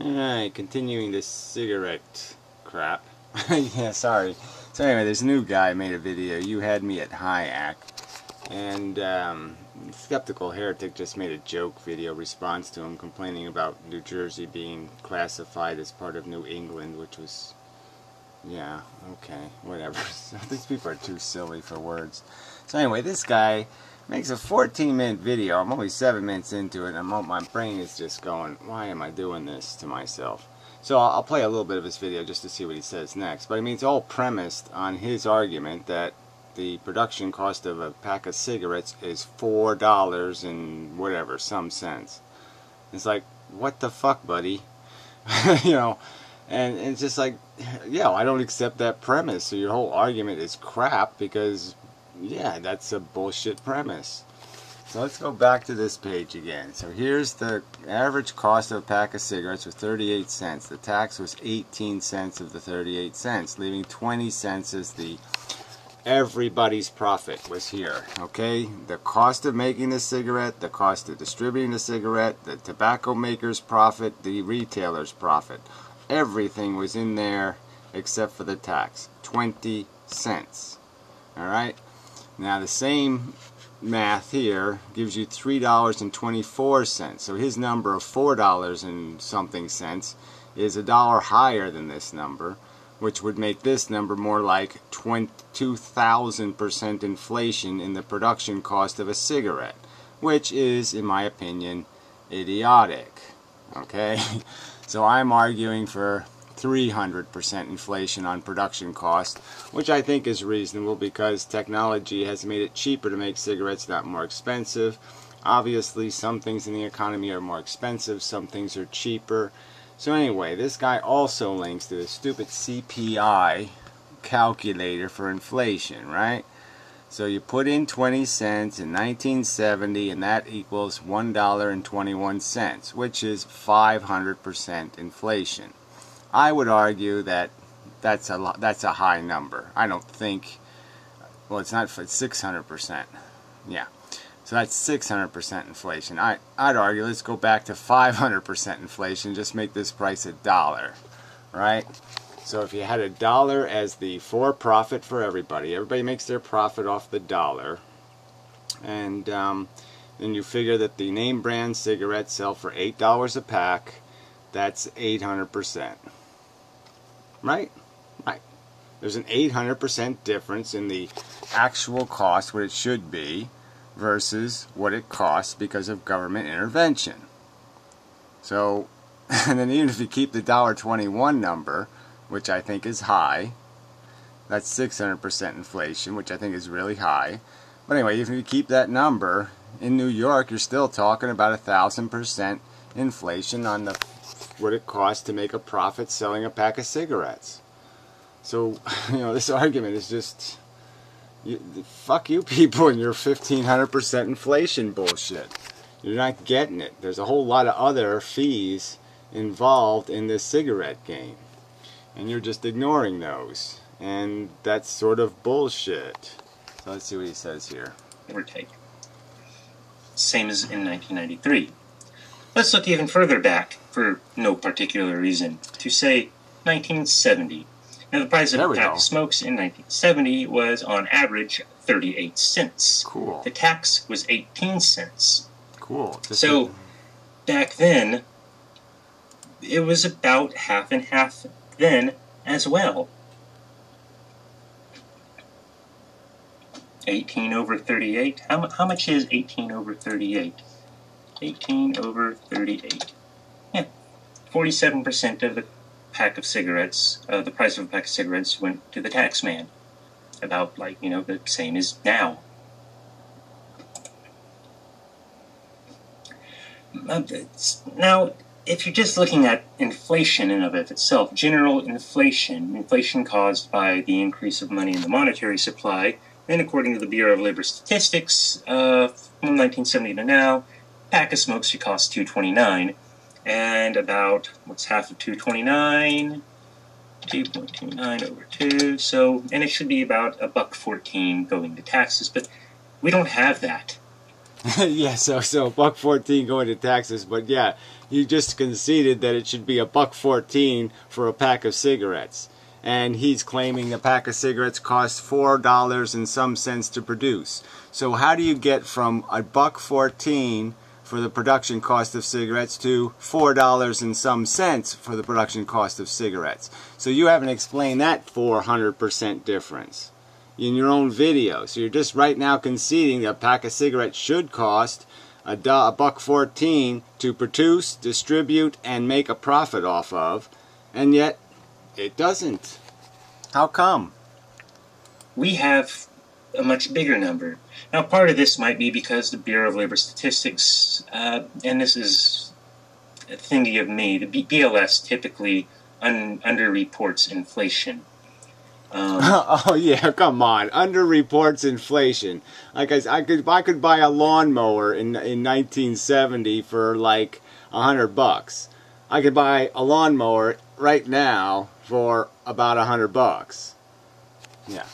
Alright, continuing this cigarette crap. Yeah, sorry. So anyway, this new guy made a video, YouHadMeAtHayek, and Skeptical Heretic just made a joke video response to him complaining about New Jersey being classified as part of New England, which was, yeah, okay, whatever. So these people are too silly for words. So anyway, this guy makes a 14-minute video. I'm only 7 minutes into it, and my brain is just going, why am I doing this to myself? So I'll play a little bit of his video just to see what he says next. But I mean, it's all premised on his argument that the production cost of a pack of cigarettes is $4 and whatever, some cents. It's like, what the fuck, buddy? You know, and it's just like, yeah, I don't accept that premise. So your whole argument is crap because, yeah, that's a bullshit premise. So let's go back to this page again. So here's the average cost of a pack of cigarettes was 38 cents. The tax was 18 cents of the 38 cents, leaving 20 cents as the everybody's profit was here. Okay? The cost of making the cigarette, the cost of distributing the cigarette, the tobacco maker's profit, the retailer's profit. Everything was in there except for the tax. 20 cents. Alright? Now the same math here gives you $3.24. So his number of $4 and something cents is $1 higher than this number, which would make this number more like 2,000% inflation in the production cost of a cigarette, which is, in my opinion, idiotic. Okay? So I'm arguing for 300% inflation on production cost, which I think is reasonable because technology has made it cheaper to make cigarettes, not more expensive. Obviously, some things in the economy are more expensive, some things are cheaper. So anyway, this guy also links to the stupid CPI calculator for inflation, right? So you put in 20 cents in 1970 and that equals $1.21, which is 500% inflation. I would argue that that's a high number. I don't think, well, it's not, it's 600%. Yeah. So that's 600% inflation. I'd argue let's go back to 500% inflation, just make this price $1, right? So if you had $1 as the for-profit for everybody, everybody makes their profit off the dollar, and then you figure that the name brand cigarettes sell for $8 a pack, that's 800%. Right? Right. There's an 800% difference in the actual cost, what it should be, versus what it costs because of government intervention. So, and then even if you keep the $1.21 number, which I think is high, that's 600% inflation, which I think is really high. But anyway, if you keep that number, in New York, you're still talking about 1,000% inflation on the what it costs to make a profit selling a pack of cigarettes. So, you know, this argument is just, fuck you people and your 1,500% inflation bullshit. You're not getting it. There's a whole lot of other fees involved in this cigarette game, and you're just ignoring those, and that's sort of bullshit. So let's see what he says here. Give or take. Same as in 1993. Let's look even further back, for no particular reason, to say 1970. Now the price of a pack of smokes in 1970 was on average 38 cents. Cool. The tax was 18 cents. Cool. So back then, it was about half and half then as well. 18 over 38. How much is 18 over 38? 18 over 38. Yeah, 47% of the pack of cigarettes, the price of a pack of cigarettes went to the tax man. About, like, you know, the same as now. Now, if you're just looking at inflation in and of itself, general inflation caused by the increase of money in the monetary supply, then according to the Bureau of Labor Statistics, from 1970 to now, pack of smokes should cost $2.29, and about, what's half of $2.29? 2.29 over 2, so, and it should be about $1.14 going to taxes, but we don't have that. Yeah, so $1.14 going to taxes, but yeah, You just conceded that it should be $1.14 for a pack of cigarettes. And he's claiming a pack of cigarettes costs $4 and some cents to produce. So how do you get from $1.14 for the production cost of cigarettes to $4 and some cents for the production cost of cigarettes? So you haven't explained that 400% difference in your own video. So you're just right now conceding that a pack of cigarettes should cost $1.14 to produce, distribute, and make a profit off of, and yet it doesn't. How come? We have a much bigger number. Now, part of this might be because the Bureau of Labor Statistics, and this is a thingy of me, the BLS typically underreports inflation. Oh yeah, come on! Underreports inflation. Like I could buy a lawnmower in 1970 for like $100. I could buy a lawnmower right now for about $100. Yeah,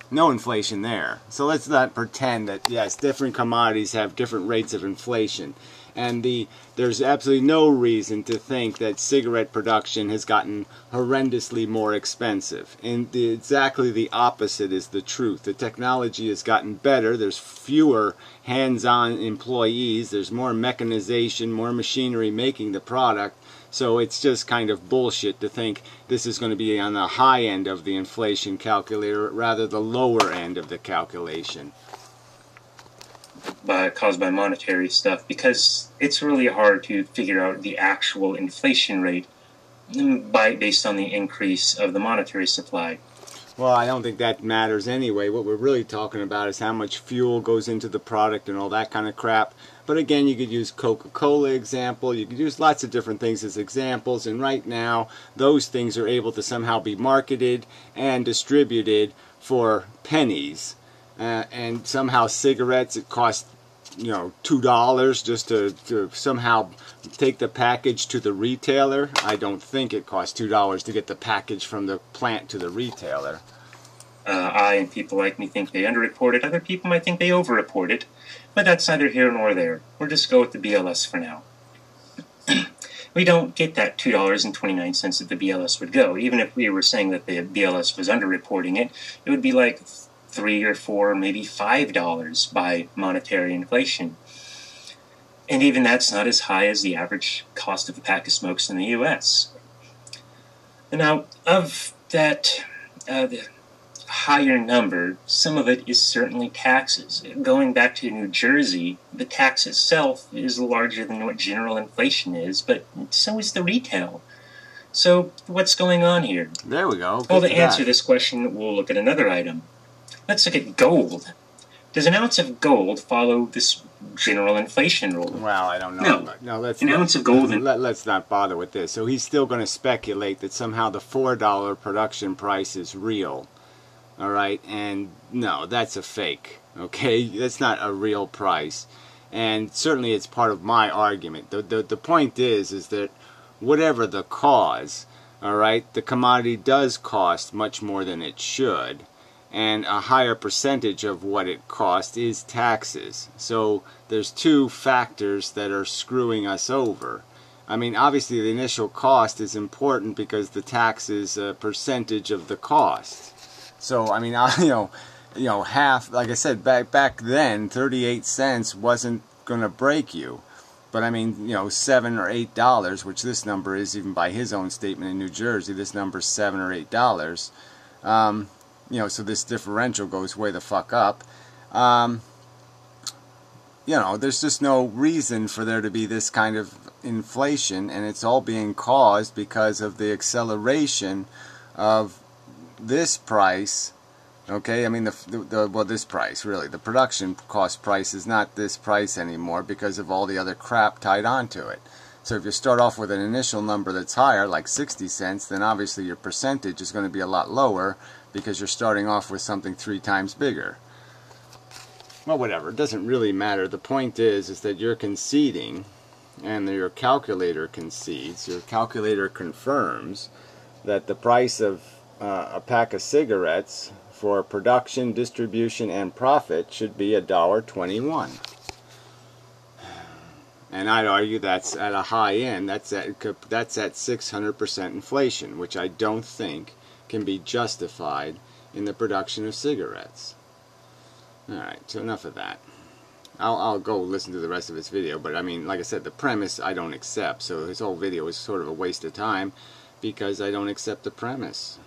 no inflation there. So let's not pretend that yes, different commodities have different rates of inflation. And there's absolutely no reason to think that cigarette production has gotten horrendously more expensive. And exactly the opposite is the truth. The technology has gotten better. There's fewer hands-on employees. There's more mechanization, more machinery making the product. So it's just kind of bullshit to think this is going to be on the high end of the inflation calculator, rather the lower end of the calculation. Caused by monetary stuff, because it's really hard to figure out the actual inflation rate based on the increase of the monetary supply. Well, I don't think that matters anyway. What we're really talking about is how much fuel goes into the product and all that kind of crap. But again, you could use Coca-Cola example. You could use lots of different things as examples. And right now, those things are able to somehow be marketed and distributed for pennies. And somehow cigarettes, it costs, $2 just to somehow take the package to the retailer. I don't think it costs $2 to get the package from the plant to the retailer. I and people like me think they underreport it. Other people might think they overreport it. But that's neither here nor there. We'll just go with the BLS for now. We don't get that $2.29 that the BLS would go. Even if we were saying that the BLS was underreporting it, it would be like $3 or $4, maybe $5 by monetary inflation. And even that's not as high as the average cost of a pack of smokes in the U.S. Now, of that the higher number, some of it is certainly taxes. Going back to New Jersey, the tax itself is larger than what general inflation is, but so is the retail. So what's going on here? There we go. Well, to answer this question, we'll look at another item. Let's look at gold. Does an ounce of gold follow this general inflation rule? Well, I don't know. No, ounce of gold. Let's not bother with this. So he's still going to speculate that somehow the $4 production price is real. All right, and no, that's a fake. Okay, that's not a real price, and certainly it's part of my argument. The point is that whatever the cause, all right, the commodity does cost much more than it should. And a higher percentage of what it costs is taxes. So there's two factors that are screwing us over. I mean, obviously the initial cost is important because the tax is a percentage of the cost. So I mean, half, like I said, back then, 38 cents wasn't going to break you. But I mean, $7 or $8, which this number is, even by his own statement in New Jersey, this number is $7 or $8. So this differential goes way the fuck up. There's just no reason for there to be this kind of inflation, and it's all being caused because of the acceleration of this price. Okay, I mean this price, really, the production cost price is not this price anymore because of all the other crap tied onto it. So if you start off with an initial number that's higher, like 60 cents, then obviously your percentage is going to be a lot lower because you're starting off with something 3 times bigger. Well, whatever, it doesn't really matter. The point is that you're conceding, and your calculator concedes, your calculator confirms that the price of a pack of cigarettes for production, distribution, and profit should be $1.21. And I'd argue that's at a high end. That's at 600% inflation, which I don't think can be justified in the production of cigarettes. Alright, so enough of that. I'll go listen to the rest of his video, but I mean, like I said, the premise I don't accept, so his whole video is sort of a waste of time because I don't accept the premise.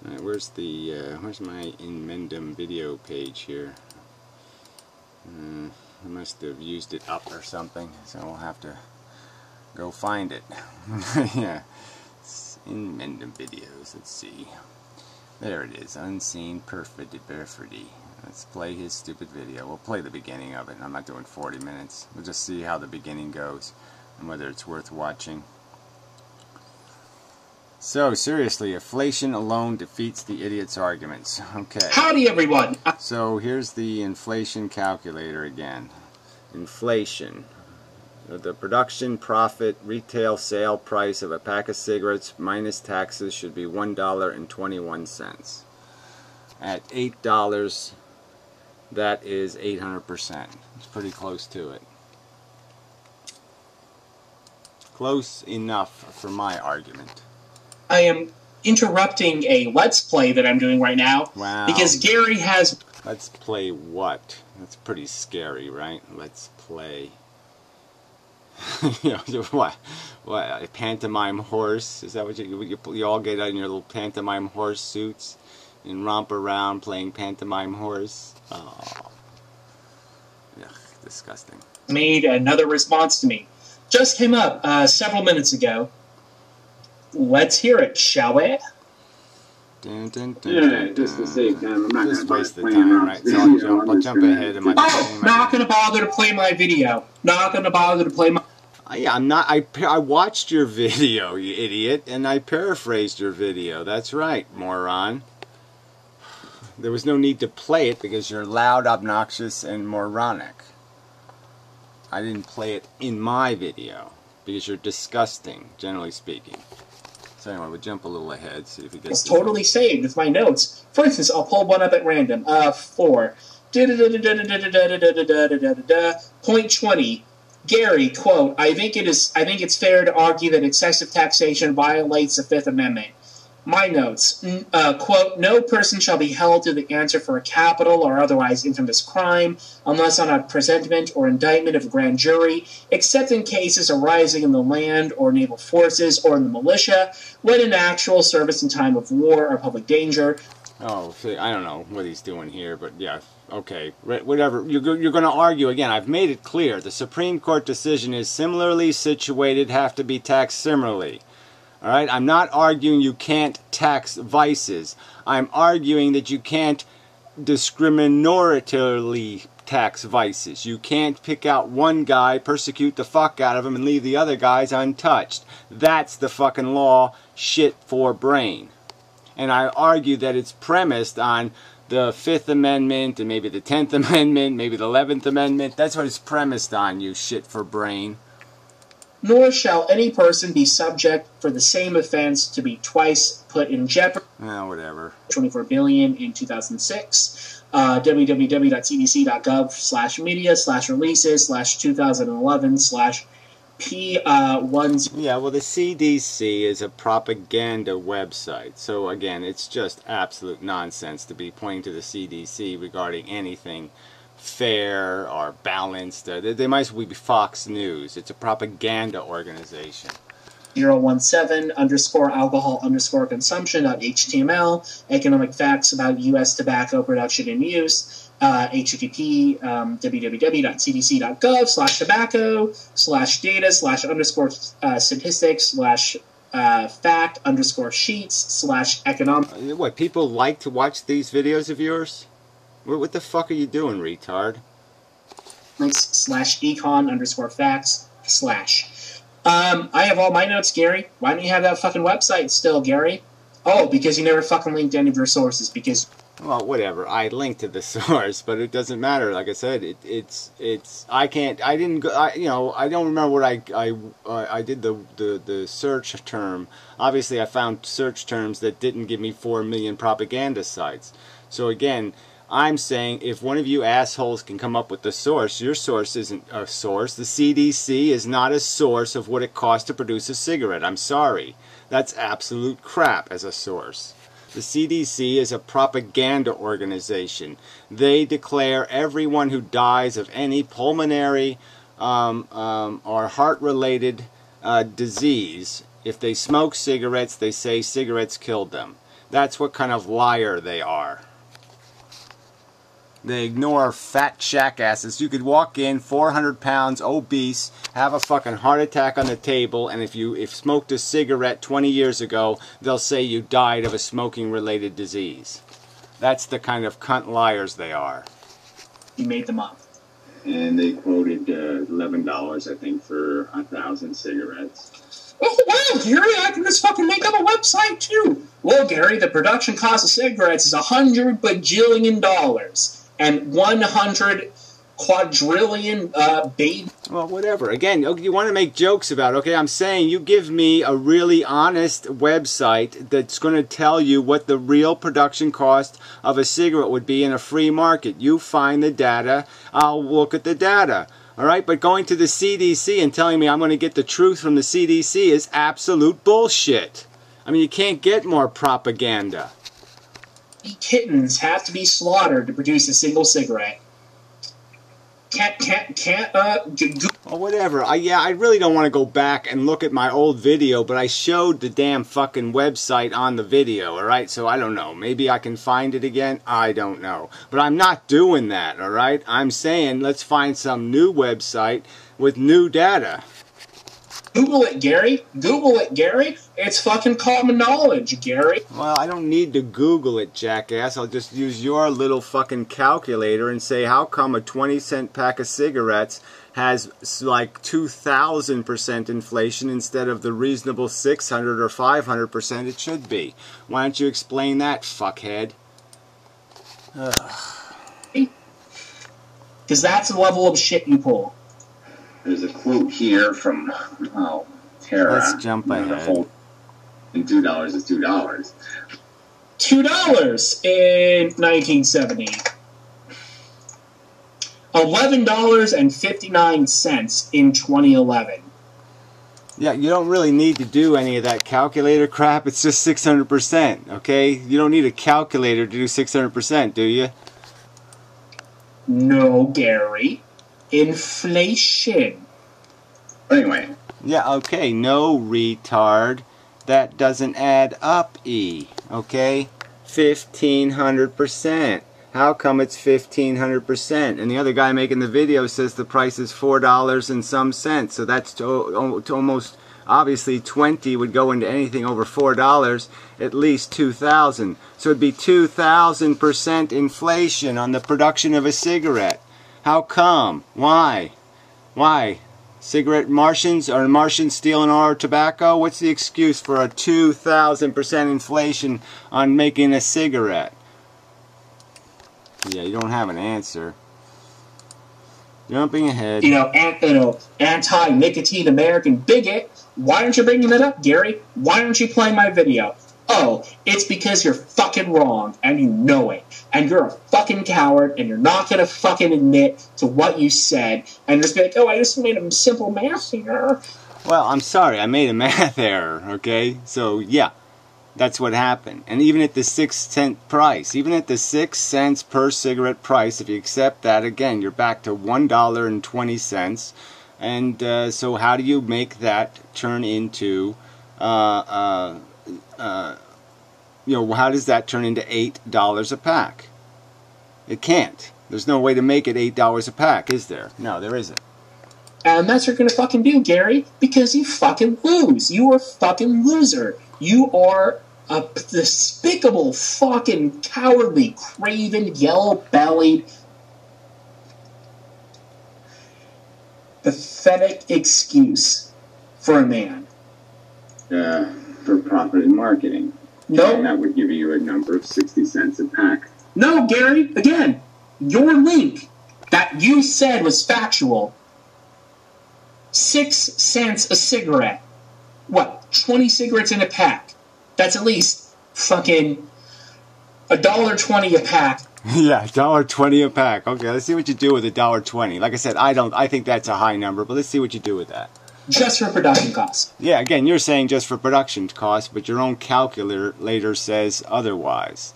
Alright, where's my Inmendum video page here? I must have used it up or something, so I'll have to go find it. Yeah, it's Inmendum videos, let's see. There it is, UnseenPerfidy. Let's play his stupid video. We'll play the beginning of it. I'm not doing 40 minutes. We'll just see how the beginning goes and whether it's worth watching. So, seriously, inflation alone defeats the idiot's arguments. Okay. Howdy, everyone. So, here's the inflation calculator again. Inflation. The production profit retail sale price of a pack of cigarettes minus taxes should be $1.21. At $8, that is 800%. It's pretty close to it. Close enough for my argument. I am interrupting a Let's Play that I'm doing right now. Wow. Because Gary has... Let's play what? That's pretty scary, right? Let's play... You know, what? A pantomime horse? Is that what you all get on your little pantomime horse suits and romp around playing pantomime horse? Oh, ugh, disgusting. Made another response to me. Just came up several minents ago. Let's hear it, shall we? Dun, dun, dun, Yeah, dun, just to dun. save time. I'm not Just going waste to the time, right? So I'll jump ahead of my... Oh, not going to bother to play my video. Not going to bother to play my... Yeah, I'm not. I watched your video, you idiot, and I paraphrased your video. That's right, moron. There was no need to play it because you're loud, obnoxious, and moronic. I didn't play it in my video because you're disgusting, generally speaking. So anyway, we'll jump a little ahead, see if he gets... It's totally saved with my notes. For instance, I'll pull one up at random. 4. Point 20. Gary, quote, I think it's fair to argue that excessive taxation violates the Fifth Amendment. My notes, quote, no person shall be held to the answer for a capital or otherwise infamous crime unless on a presentment or indictment of a grand jury, except in cases arising in the land or naval forces or in the militia, when in actual service in time of war or public danger. Oh, see, I don't know what he's doing here, but yeah, okay, whatever. You're going to argue again. I've made it clear. The Supreme Court decision is similarly situated, have to be taxed similarly. All right, I'm not arguing you can't tax vices. I'm arguing that you can't discriminatorily tax vices. You can't pick out one guy, persecute the fuck out of him, and leave the other guys untouched. That's the fucking law, shit for brain. And I argue that it's premised on the Fifth Amendment and maybe the 10th Amendment, maybe the 11th Amendment. That's what it's premised on, you shit for brain. Nor shall any person be subject for the same offense to be twice put in jeopardy. Whatever. $24 billion in 2006. www.cdc.gov/media/releases/2011/P1. Yeah, well, the CDC is a propaganda website. So, again, it's just absolute nonsense to be pointing to the CDC regarding anything fair or balanced. They might as well be Fox News. It's a propaganda organization. 017_alcohol_consumption.html. Economic facts about U.S. tobacco production and use. http www.cdc.gov/tobacco/data/statistics/fact_sheets/economic. What, people like to watch these videos of yours? What the fuck are you doing, retard? /econ_facts/ I have all my notes, Gary. Why don't you have that fucking website still, Gary? Oh, because you never fucking linked any of your sources, because... Well, whatever. I linked to the source, but it doesn't matter. Like I said, I don't remember what I did the search term. Obviously, I found search terms that didn't give me 4 million propaganda sites. So again, I'm saying if one of you assholes can come up with the source, your source isn't a source. The CDC is not a source of what it costs to produce a cigarette. I'm sorry. That's absolute crap as a source. The CDC is a propaganda organization. They declare everyone who dies of any pulmonary or heart-related disease, if they smoke cigarettes, they say cigarettes killed them. That's what kind of liar they are. They ignore fat jackasses. You could walk in 400 pounds, obese, have a fucking heart attack on the table, and if smoked a cigarette 20 years ago, they'll say you died of a smoking-related disease. That's the kind of cunt liars they are. You made them up. And they quoted $11, I think, for 1,000 cigarettes. Oh, wow, Gary, I can just fucking make up a website, too. Well, Gary, the production cost of cigarettes is $100 bajillion. And 100 quadrillion baby. Well, whatever. Again, you want to make jokes about it. Okay, I'm saying you give me a really honest website that's going to tell you what the real production cost of a cigarette would be in a free market. You find the data, I'll look at the data. All right, but going to the CDC and telling me I'm going to get the truth from the CDC is absolute bullshit. I mean, you can't get more propaganda. Kittens have to be slaughtered to produce a single cigarette. Well, whatever. I really don't want to go back and look at my old video, but I showed the damn fucking website on the video, alright? So I don't know. Maybe I can find it again? I don't know. But I'm not doing that, alright? I'm saying let's find some new website with new data. Google it, Gary. Google it, Gary. It's fucking common knowledge, Gary. Well, I don't need to Google it, jackass. I'll just use your little fucking calculator and say, how come a 20-cent pack of cigarettes has like 2,000% inflation instead of the reasonable 600 or 500% it should be? Why don't you explain that, fuckhead? Because that's the level of shit you pull. There's a quote here from Tara. Let's jump ahead. And $2 is $2. $2 in 1970. $11.59 in 2011. Yeah, you don't really need to do any of that calculator crap. It's just 600%, okay? You don't need a calculator to do 600%, do you? No, Gary. Inflation. Anyway. Yeah, okay, no, retard. That doesn't add up, E. Okay? 1,500%. How come it's 1,500%? And the other guy making the video says the price is $4 and some cents. So that's to almost, obviously, 20 would go into anything over $4, at least 2,000. So it'd be 2,000% inflation on the production of a cigarette. How come? Why? Why? Cigarette Martians? Are Martians stealing our tobacco? What's the excuse for a 2,000% inflation on making a cigarette? Yeah, you don't have an answer. Jumping ahead. Anti-nicotine American bigot. Why aren't you bringing that up, Gary? Why aren't you playing my video? Oh, it's because you're fucking wrong, and you know it. And you're a fucking coward, and you're not gonna fucking admit to what you said, and just be like, oh, I just made a simple math error. Well, I'm sorry, I made a math error, okay? So, yeah, that's what happened. And even at the 6-cent price, even at the 6 cents per cigarette price, if you accept that, again, you're back to $1.20. And so how do you make that turn into... how does that turn into $8 a pack? It can't. There's no way to make it $8 a pack, is there? No, there isn't. And that's what you're gonna fucking do, Gary, because you fucking lose. You are a fucking loser. You are a despicable, fucking cowardly, craven, yellow-bellied, pathetic excuse for a man. For profit and marketing. No. And that would give you a number of 60 cents a pack. No, Gary, again, your link that you said was factual. 6 cents a cigarette. What, 20 cigarettes in a pack? That's at least fucking $1.20 a pack Yeah, $1.20 a pack. Okay, let's see what you do with $1.20. Like I said, I think that's a high number, but let's see what you do with that. Just for production costs. Yeah, again, you're saying just for production costs, but your own calculator says otherwise.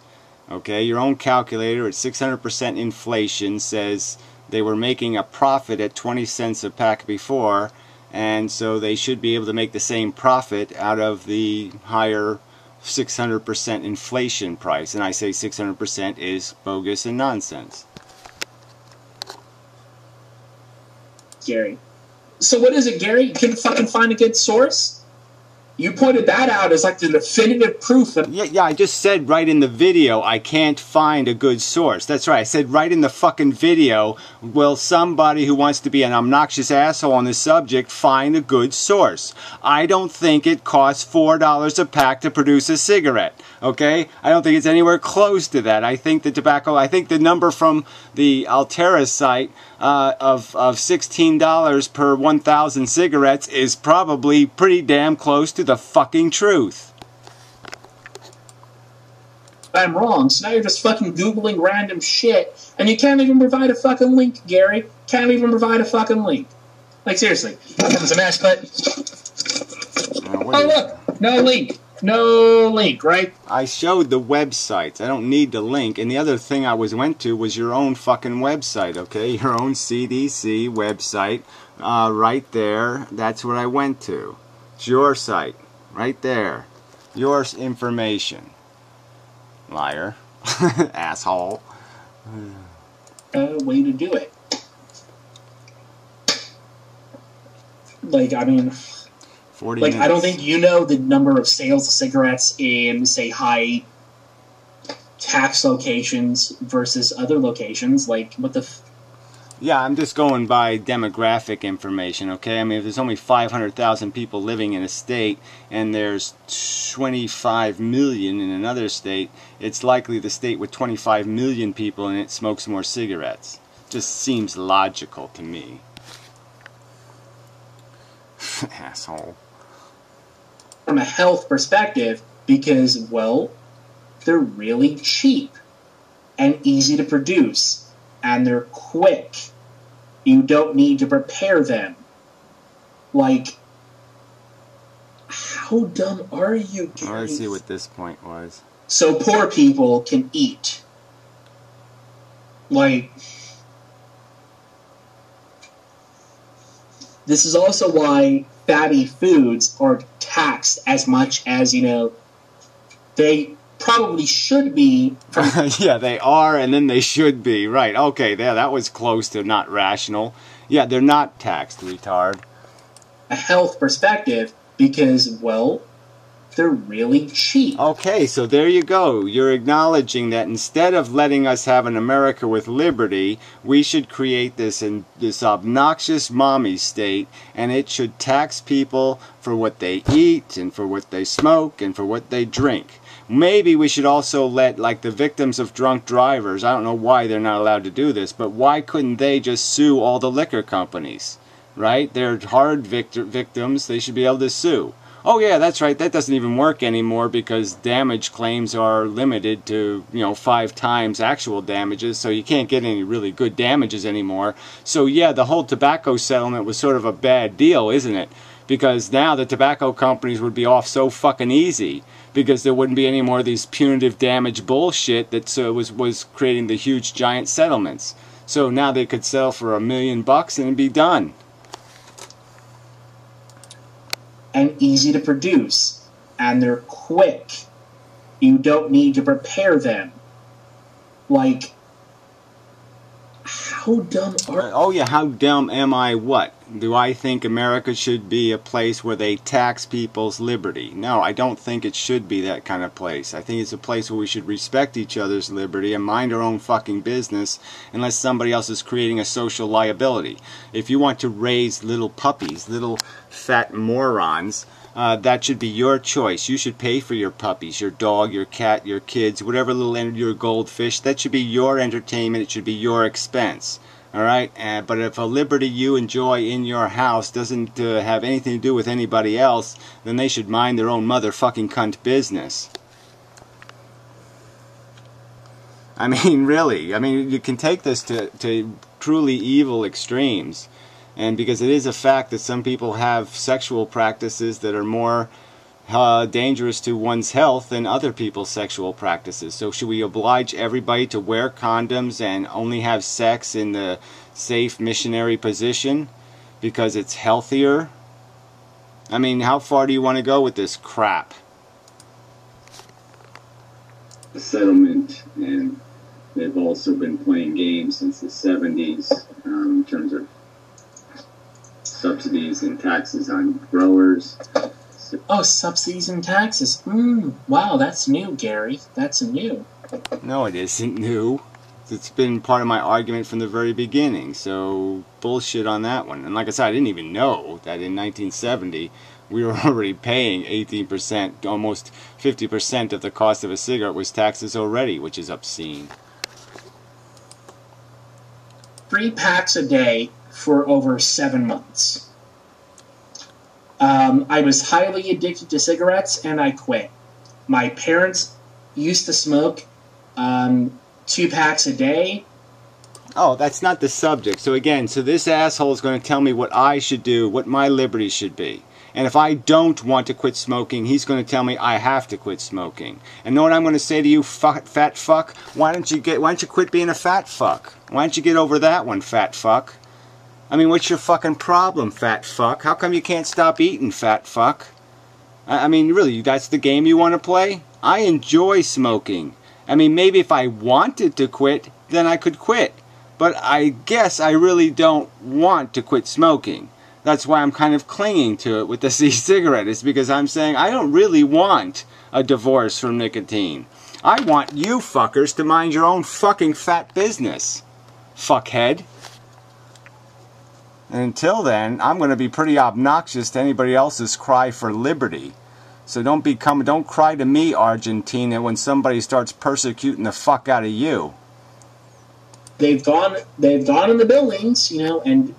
Okay, your own calculator at 600% inflation says they were making a profit at 20 cents a pack before, and so they should be able to make the same profit out of the higher 600% inflation price. And I say 600% is bogus and nonsense. Gary. So what is it, Gary? You couldn't fucking find a good source? You pointed that out as like the definitive proof that... Yeah, I just said right in the video, I can't find a good source. That's right, I said right in the fucking video, will somebody who wants to be an obnoxious asshole on this subject find a good source? I don't think it costs $4 a pack to produce a cigarette, okay? I don't think it's anywhere close to that. I think the number from the Altera site of $16 per 1,000 cigarettes is probably pretty damn close to the fucking truth. I'm wrong, so now you're just fucking Googling random shit, and you can't even provide a fucking link, Gary. Can't even provide a fucking link. Like, seriously. That was a mess, but... Oh, look! No link. No link, right? I showed the websites. I don't need the link. And the other thing I went to was your own fucking website, okay? Your own CDC website. Right there. That's where I went to. It's your site. Right there. Your information. Liar. Asshole. Way to do it. Like, I mean... 40 like, minutes. I don't think you know the number of sales of cigarettes in, say, high tax locations versus other locations. Like, what the... Yeah, I'm just going by demographic information, okay? I mean, if there's only 500,000 people living in a state and there's 25 million in another state, it's likely the state with 25 million people in it smokes more cigarettes. Just seems logical to me. Asshole. From a health perspective, because, well, they're really cheap and easy to produce, and they're quick. You don't need to prepare them. Like, how dumb are you, Gary? Let's see what this point was. So poor people can eat. Like, this is also why fatty foods are taxed as much as, you know, they probably should be. Yeah, they are, and then they should be. Right, okay, yeah, that was close to not rational. Yeah, they're not taxed, retard. A health perspective, because, well, they're really cheap. Okay, so there you go. You're acknowledging that instead of letting us have an America with liberty, we should create this obnoxious mommy state, and it should tax people for what they eat, and for what they smoke, and for what they drink. Maybe we should also let, like, the victims of drunk drivers, I don't know why they're not allowed to do this, but why couldn't they just sue all the liquor companies? Right? They're hard victims, they should be able to sue. Oh yeah, that's right, that doesn't even work anymore because damage claims are limited to, 5 times actual damages, so you can't get any really good damages anymore. So yeah, the whole tobacco settlement was sort of a bad deal, isn't it? Because now the tobacco companies would be off so fucking easy because there wouldn't be any more of these punitive damage bullshit that was creating the huge giant settlements. So now they could sell for $1 million and be done. And easy to produce, and they're quick. You don't need to prepare them. Like, how dumb are... Oh yeah, how dumb am I what? Do I think America should be a place where they tax people's liberty? No, I don't think it should be that kind of place. I think it's a place where we should respect each other's liberty and mind our own fucking business unless somebody else is creating a social liability. If you want to raise little puppies, little fat morons, that should be your choice. You should pay for your puppies, your dog, your cat, your kids, whatever your goldfish. That should be your entertainment. It should be your expense. All right, but if a liberty you enjoy in your house doesn't have anything to do with anybody else, then they should mind their own motherfucking cunt business. I mean, really. I mean, you can take this to truly evil extremes. And because it is a fact that some people have sexual practices that are more dangerous to one's health than other people's sexual practices. So should we oblige everybody to wear condoms and only have sex in the safe missionary position because it's healthier? I mean, how far do you want to go with this crap? The settlement, and they've also been playing games since the 70s in terms of subsidies and taxes on growers. Oh, subsidies and taxes. Wow, that's new, Gary. That's new. No, it isn't new. It's been part of my argument from the very beginning. So, bullshit on that one. And like I said, I didn't even know that in 1970 we were already paying 18%, almost 50% of the cost of a cigarette was taxes already, which is obscene. 3 packs a day for over 7 months. I was highly addicted to cigarettes, and I quit. My parents used to smoke 2 packs a day. Oh, that's not the subject. So again, this asshole is going to tell me what I should do, what my liberty should be. And if I don't want to quit smoking, he's going to tell me I have to quit smoking. And know what I'm going to say to you, fat fuck? Why don't you quit being a fat fuck? Why don't you get over that one, fat fuck? I mean, what's your fucking problem, fat fuck? How come you can't stop eating, fat fuck? I mean, really, that's the game you want to play? I enjoy smoking. I mean, maybe if I wanted to quit, then I could quit. But I guess I really don't want to quit smoking. That's why I'm kind of clinging to it with this e-cigarette. It's because I'm saying I don't really want a divorce from nicotine. I want you fuckers to mind your own fucking fat business, fuckhead. And until then, I'm going to be pretty obnoxious to anybody else's cry for liberty. So don't cry to me, Argentina, when somebody starts persecuting the fuck out of you. They've gone in the buildings, and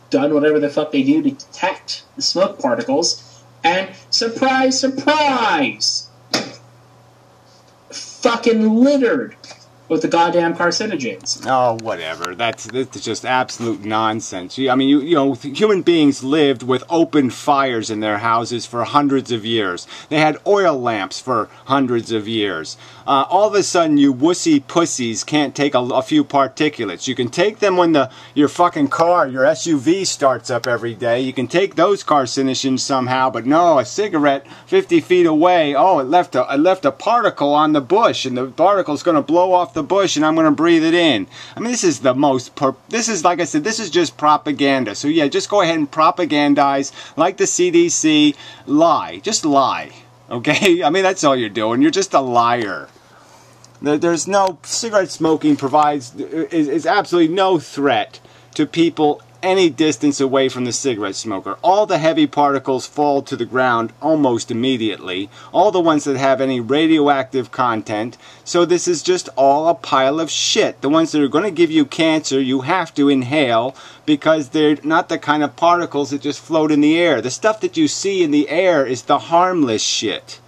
done whatever the fuck they do to detect the smoke particles, and surprise, surprise, fucking littered with the goddamn carcinogens. Oh, whatever. That's just absolute nonsense. I mean, human beings lived with open fires in their houses for hundreds of years. They had oil lamps for hundreds of years. All of a sudden, you wussy pussies can't take a few particulates. You can take them when your fucking car, your SUV starts up every day. You can take those carcinogens somehow, but no, a cigarette 50 feet away, oh, it left a particle on the bush, and the particle's going to blow off the bush, and I'm going to breathe it in. I mean, this is like I said, this is just propaganda. So yeah, just go ahead and propagandize like the CDC. Lie. Just lie. Okay? I mean, that's all you're doing. You're just a liar. There's no... Cigarette smoking is absolutely no threat to people any distance away from the cigarette smoker. All the heavy particles fall to the ground almost immediately. All the ones that have any radioactive content. So this is just all a pile of shit. The ones that are going to give you cancer, you have to inhale because they're not the kind of particles that just float in the air. The stuff that you see in the air is the harmless shit.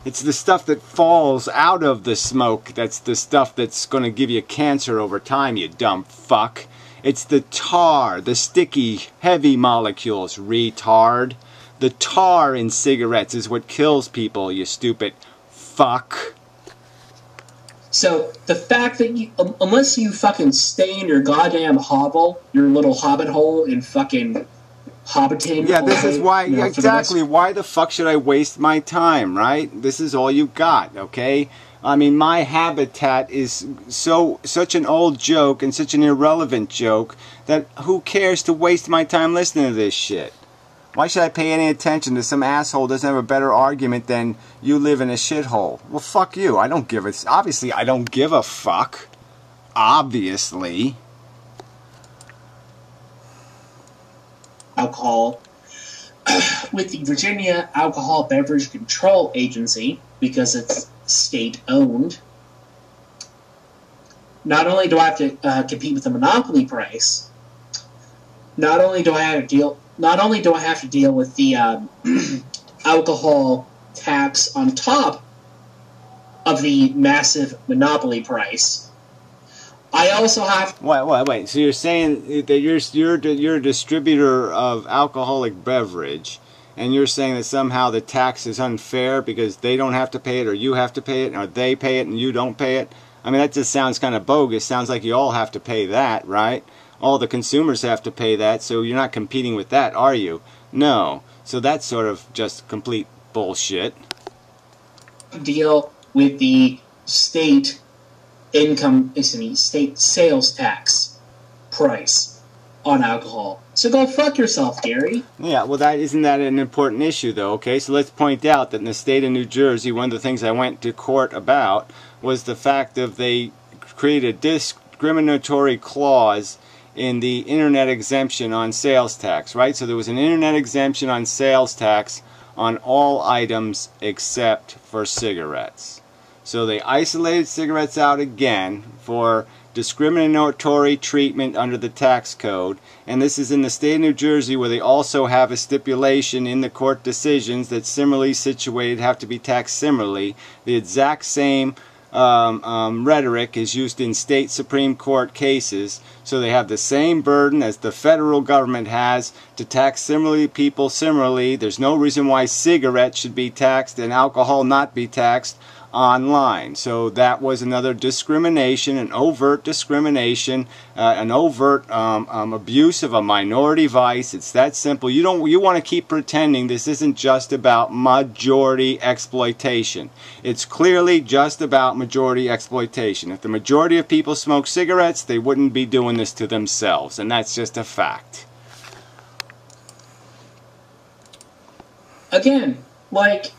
It's the stuff that falls out of the smoke that's the stuff that's going to give you cancer over time, you dumb fuck. It's the tar, the sticky, heavy molecules, retard. The tar in cigarettes is what kills people, you stupid fuck. So, the fact that unless you fucking stay in your goddamn hovel, your little hobbit hole in fucking Hobbiting. Yeah, this is why, exactly, why the fuck should I waste my time, right? This is all you got, okay? I mean, my habitat is such an old joke and such an irrelevant joke that who cares to waste my time listening to this shit? Why should I pay any attention to some asshole who doesn't have a better argument than you live in a shithole? Well, fuck you. Obviously, I don't give a fuck. Obviously. Alcohol. With the Virginia Alcohol Beverage Control Agency, because it's state-owned, not only do I have to compete with the monopoly price, not only do I have to deal with the alcohol tax on top of the massive monopoly price. I also have... Wait. So you're saying that you're a distributor of alcoholic beverage, and you're saying that somehow the tax is unfair because they don't have to pay it, or you have to pay it, or they pay it and you don't pay it? I mean, that just sounds kind of bogus. Sounds like you all have to pay that, right? All the consumers have to pay that, so you're not competing with that, are you? No. So that's sort of just complete bullshit. Deal with the state state sales tax price on alcohol. So go fuck yourself, Gary. Yeah, well, isn't that an important issue, though? Okay, so let's point out that in the state of New Jersey, one of the things I went to court about was the fact that they created a discriminatory clause in the internet exemption on sales tax, right? So there was an internet exemption on sales tax on all items except for cigarettes. So they isolated cigarettes out again for discriminatory treatment under the tax code, and this is in the state of New Jersey, where they also have a stipulation in the court decisions that similarly situated have to be taxed similarly. The exact same rhetoric is used in state Supreme Court cases, so they have the same burden as the federal government has to tax similarly people similarly. There's no reason why cigarettes should be taxed and alcohol not be taxed online. So that was another discrimination, an overt discrimination, an overt abuse of a minority vice. It's that simple. You want to keep pretending this isn't just about majority exploitation. It's clearly just about majority exploitation. If the majority of people smoke cigarettes, they wouldn't be doing this to themselves, and that's just a fact. Again, like,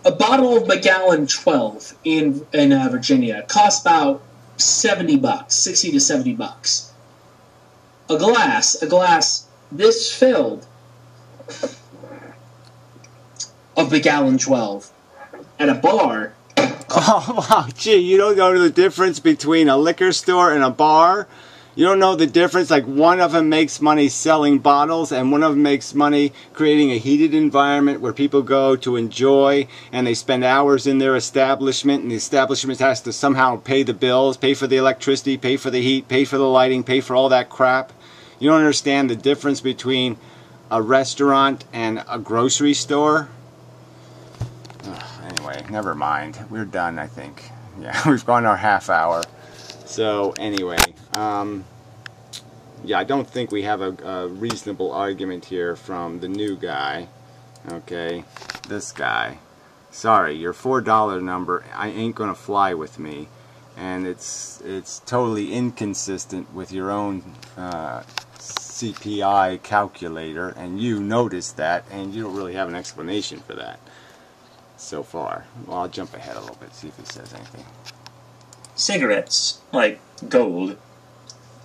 a bottle of Macallan 12 in Virginia costs about $70, $60 to $70. A glass this filled of Macallan 12 at a bar. Oh, wow, gee, you don't know the difference between a liquor store and a bar? You don't know the difference? Like, one of them makes money selling bottles, and one of them makes money creating a heated environment where people go to enjoy, and they spend hours in their establishment, and the establishment has to somehow pay the bills, pay for the electricity, pay for the heat, pay for the lighting, pay for all that crap. You don't understand the difference between a restaurant and a grocery store? Anyway, never mind. We're done, I think. Yeah, we've gone our half hour. So, anyway, yeah, I don't think we have a reasonable argument here from the new guy. Okay, this guy. Sorry, your $4 number ain't gonna fly with me, and it's totally inconsistent with your own CPI calculator, and you noticed that, and you don't really have an explanation for that so far. Well, I'll jump ahead a little bit, see if he says anything. Cigarettes, like gold,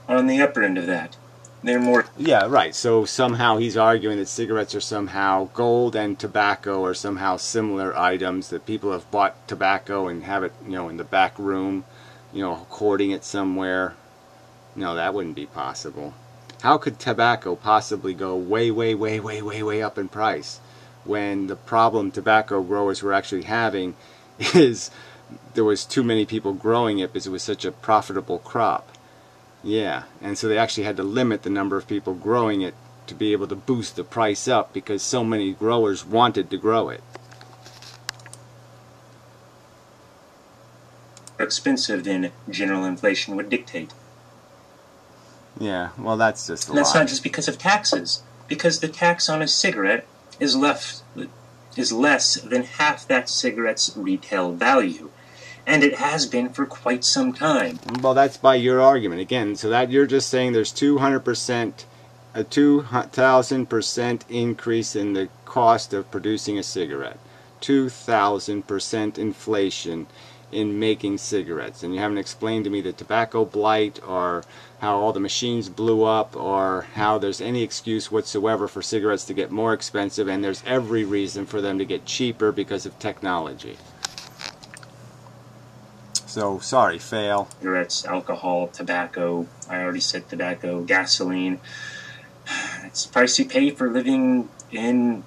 are on the upper end of that. They're more... Yeah, right. So somehow he's arguing that cigarettes are somehow gold and tobacco are somehow similar items, that people have bought tobacco and have it, you know, in the back room, you know, hoarding it somewhere. No, that wouldn't be possible. How could tobacco possibly go way, way, way, way, way, way up in price when the problem tobacco growers were actually having is there was too many people growing it because it was such a profitable crop? Yeah, and so they actually had to limit the number of people growing it to be able to boost the price up because so many growers wanted to grow it. Expensive than general inflation would dictate. Yeah, well, that's just a And that's lie. not just because of taxes, because the tax on a cigarette is less than half that cigarette's retail value. And it has been for quite some time. Well, that's by your argument again. So that you're just saying there's 200%, a 2,000% increase in the cost of producing a cigarette, 2,000% inflation in making cigarettes, and you haven't explained to me the tobacco blight or how all the machines blew up or how there's any excuse whatsoever for cigarettes to get more expensive, and there's every reason for them to get cheaper because of technology. So, sorry, fail. Cigarettes, alcohol, tobacco, I already said tobacco, gasoline. It's the price you pay for living in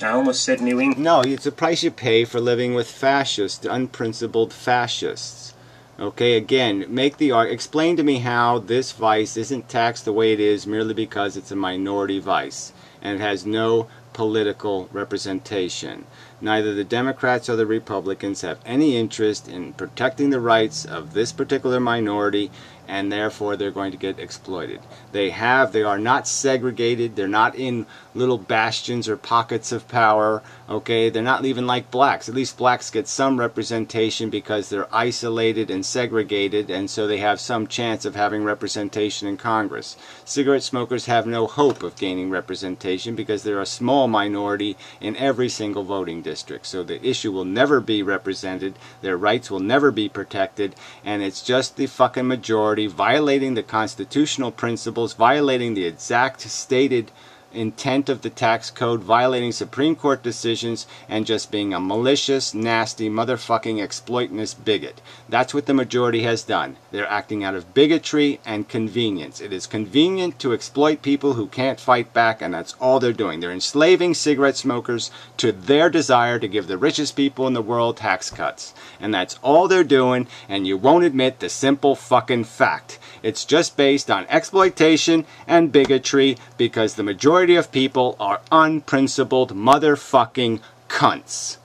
I almost said New England. No, it's a price you pay for living with fascists, unprincipled fascists. Okay, again, explain to me how this vice isn't taxed the way it is merely because it's a minority vice and it has no political representation. Neither the Democrats or the Republicans have any interest in protecting the rights of this particular minority, and therefore they're going to get exploited. They are not segregated, they're not in little bastions or pockets of power, okay? They're not even like blacks. At least blacks get some representation because they're isolated and segregated, and so they have some chance of having representation in Congress. Cigarette smokers have no hope of gaining representation because they're a small minority in every single voting district. So the issue will never be represented, their rights will never be protected, and it's just the fucking majority violating the constitutional principles, violating the exact stated intent of the tax code, violating Supreme Court decisions, and just being a malicious, nasty, motherfucking exploitinous bigot. That's what the majority has done. They're acting out of bigotry and convenience. It is convenient to exploit people who can't fight back, and that's all they're doing. They're enslaving cigarette smokers to their desire to give the richest people in the world tax cuts. And that's all they're doing, and you won't admit the simple fucking fact. It's just based on exploitation and bigotry because the majority of people are unprincipled motherfucking cunts.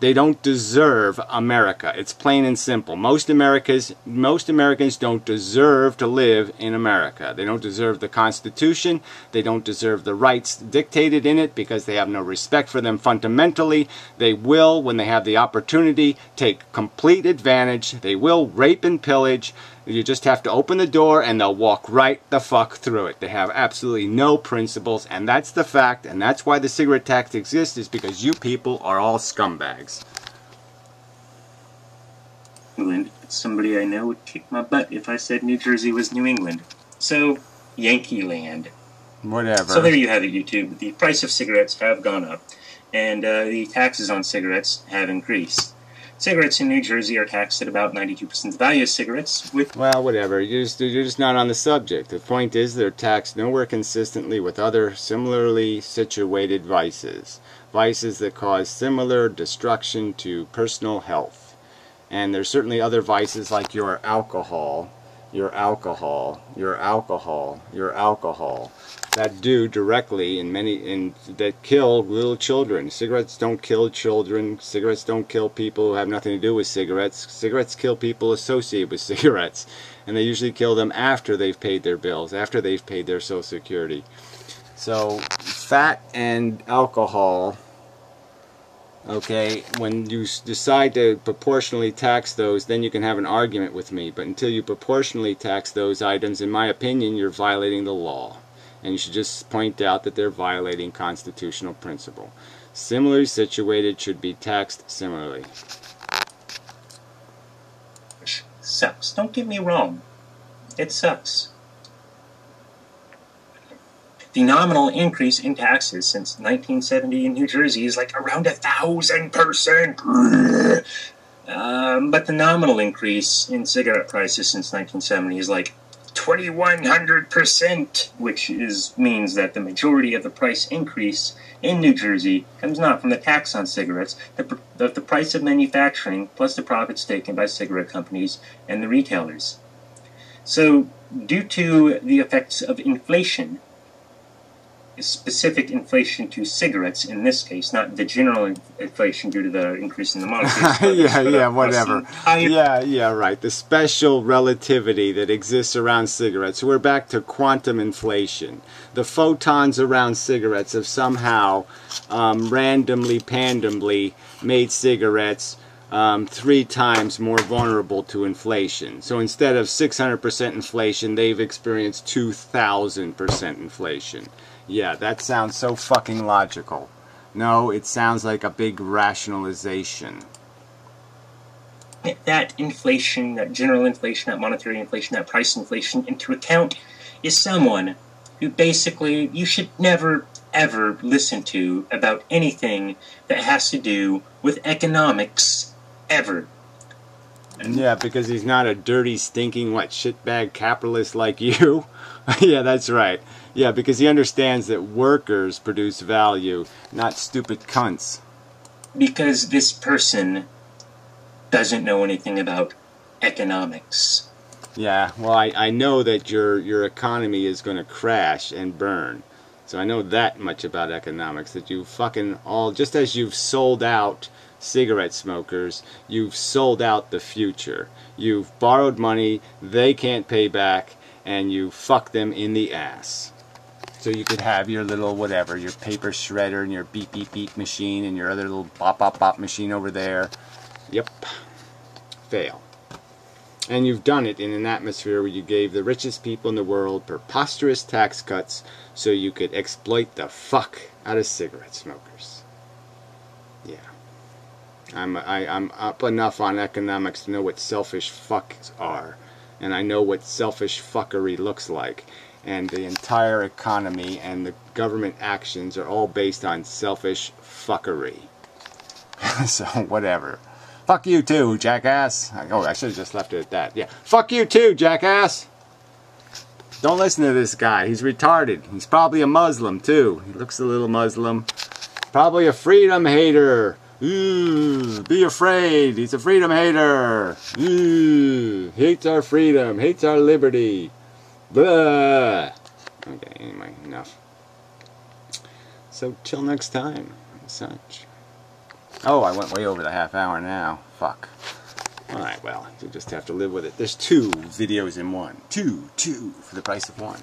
They don't deserve America. It's plain and simple. Most Americans don't deserve to live in America. They don't deserve the Constitution. They don't deserve the rights dictated in it because they have no respect for them fundamentally. They will, when they have the opportunity, take complete advantage. They will rape and pillage. You just have to open the door and they'll walk right the fuck through it. They have absolutely no principles, and that's the fact, and that's why the cigarette tax exists, is because you people are all scumbags. England. Somebody I know would kick my butt if I said New Jersey was New England. So, Yankee land. Whatever. So there you have it, YouTube. The price of cigarettes have gone up, and the taxes on cigarettes have increased. Cigarettes in New Jersey are taxed at about 92% of the value of cigarettes. Well, whatever. You're just not on the subject. The point is they're taxed nowhere consistently with other similarly situated vices. Vices that cause similar destruction to personal health. And there's certainly other vices like your alcohol, that do directly that kill little children. Cigarettes don't kill children. Cigarettes don't kill people who have nothing to do with cigarettes. Cigarettes kill people associated with cigarettes, and they usually kill them after they've paid their bills, after they've paid their Social Security. So fat and alcohol, okay, when you decide to proportionally tax those, then you can have an argument with me. But until you proportionally tax those items, in my opinion, you're violating the law. And you should just point out that they're violating constitutional principle. Similarly situated should be taxed similarly. Sucks. Don't get me wrong. It sucks. The nominal increase in taxes since 1970 in New Jersey is like around 1,000%. But the nominal increase in cigarette prices since 1970 is like 2,100%, which means that the majority of the price increase in New Jersey comes not from the tax on cigarettes, but the price of manufacturing plus the profits taken by cigarette companies and the retailers. So, due to the effects of inflation, specific inflation to cigarettes in this case, not the general inflation due to the increase in the monetary whatever. Right. The special relativity that exists around cigarettes. So we're back to quantum inflation. The photons around cigarettes have somehow randomly made cigarettes 3 times more vulnerable to inflation. So instead of 600% inflation, they've experienced 2,000% inflation. Yeah, that sounds so fucking logical. No, it sounds like a big rationalization. That inflation, that general inflation, that monetary inflation, that price inflation into account is someone who basically you should never, ever listen to about anything that has to do with economics, ever. Yeah, because he's not a dirty, stinking, shitbag capitalist like you. Yeah, that's right. Yeah, because he understands that workers produce value, not stupid cunts. Because this person doesn't know anything about economics. Yeah, well, I know that your economy is going to crash and burn. So I know that much about economics, that you fucking all, just as you've sold out cigarette smokers, you've sold out the future. You've borrowed money they can't pay back, and you fuck them in the ass. So you could have your little whatever, your paper shredder and your beep beep beep machine and your other little bop bop bop machine over there. Yep. Fail. And you've done it in an atmosphere where you gave the richest people in the world preposterous tax cuts so you could exploit the fuck out of cigarette smokers. Yeah. I'm up enough on economics to know what selfish fucks are. And I know what selfish fuckery looks like. And the entire economy and the government actions are all based on selfish fuckery. So, whatever. Fuck you too, jackass. Oh, I should have just left it at that. Yeah. Fuck you too, jackass. Don't listen to this guy. He's retarded. He's probably a Muslim too. He looks a little Muslim. Probably a freedom hater. Ooh, be afraid. He's a freedom hater. Ooh, hates our freedom. Hates our liberty. Blah. Okay, anyway, enough. So, till next time, and such. Oh, I went way over the half hour now. Fuck. Alright, well, you just have to live with it. There's 2 videos in one. Two for the price of one.